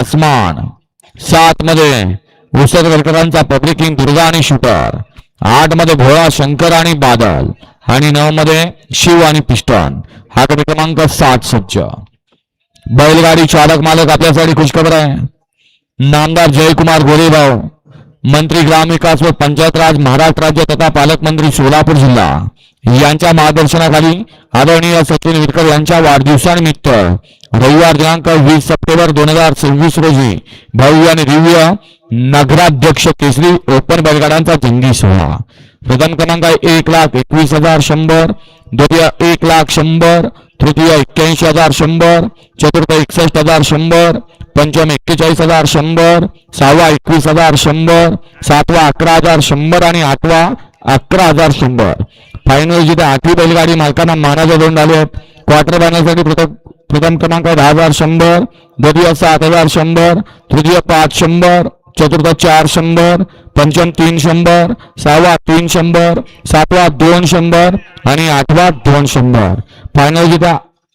आसमान, 7 मध्ये उसरकरांचा public king Durga आणि शूटर, 8 मध्ये भोळा शंकर आणि बादल आणि 9 मध्ये शिव आणि पिस्टन. हा गट क्रमांक 7 सज्ज. बैलगाडी चालक मालक आपल्यासाठी खुशखबर आहे. नामदार जयकुमार गोरेभाऊ, मंत्री ग्रामविकास व पंचायत राज महाराष्ट्र राज्य तथा पालकमंत्री सोलापूर जिल्हा यांच्या मार्गदर्शनाखाली आदरणीय सचिन विटकर यांच्या वाढदिवसानिमित्त रविवार दिनांक 20 सप्टेंबर 2026 रोजी भव्य आणि दिव्य नगराध्यक्ष केसरी ओपन बैलगाड्यांचा जंगी सोहळा. प्रथम क्रमांक 1,21,100, द्वितीय 1,00,100, तृतीय 81,100, चतुर्थ 61,100, पंचम 41,100, सहावा 21,100, सातवा 11,100 आणि आठवा 11,100. फायनल जिथे 8वी बैलगाडी मालकांना मानाचे दोन आले. क्वार्टर फायनलसाठी प्रथम क्रमांक 10,100, द्वितीय 7,100, तृतीय 500, चतुर्थ 400, पंचम 300, सहावा 300, सातवा 200 आणि आठवा 200. फायनल जिथे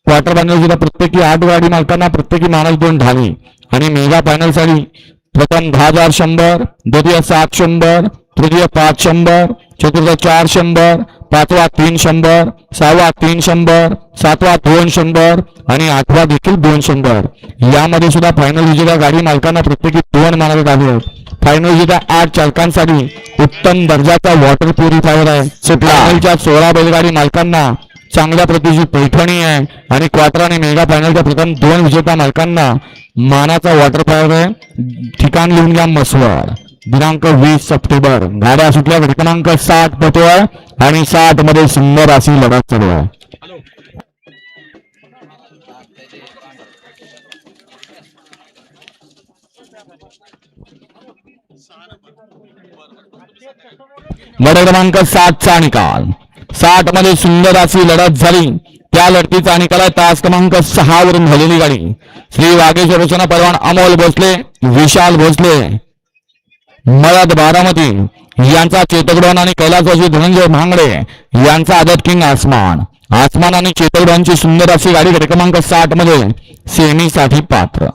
क्वार्टर फायनल जिथे प्रत्येकी 8 गाडी मालकांना प्रत्येकी मानाचे दोन ढाली आणि मेगा फायनल साठी प्रथम 10,100, द्वितीय 700, तृतीय 500, चतुर्थ 400, पाचवा 300, सहावा 300, सातवा 200 आणि आठवा देखील 200. यामध्ये सुद्धा फायनल विजेत्या गाडी मालकांना प्रत्येकी 2 मानाचे ढाले. फायनल विजेत्या 8 चालकांसाठी उत्तम दर्जाचा वॉटर प्युरिफायर आहे. फायनलच्या 16 बैलगाडी मालकांना चांगल्या प्रतीची पैठणी आहे आणि क्वार्टर आणि मेगा फायनलच्या प्रथम 2 विजेत्या मालकांना मानाचा वॉटर फायर आहे. ठिकाण लिहून घ्या मसवड. दिनांक 20 सप्टेंबर. गाड्या सुटल्या क्रमांक 60 पटोळ आणि 60 मध्ये सुंदर अशी लढत चालू आहे. गट क्रमांक 7 चा निकाल. 60 मध्ये सुंदर अशी लढत झाली. त्या लढतीचा निकाल आहे तास क्रमांक 6 वरून झालेली गाडी श्री वागेश्वर रचना परवान अमोल भोसले, विशाल भोसले, मळद बारामती यांचा चेतकडॉन आणि कैलासवासी धनंजय भांगडे यांचा आदत किंग आसमान. आसमान आणि चेतकडॉनची सुंदर अशी गाडी गट क्रमांक 60 मध्ये सेमीसाठी पात्र.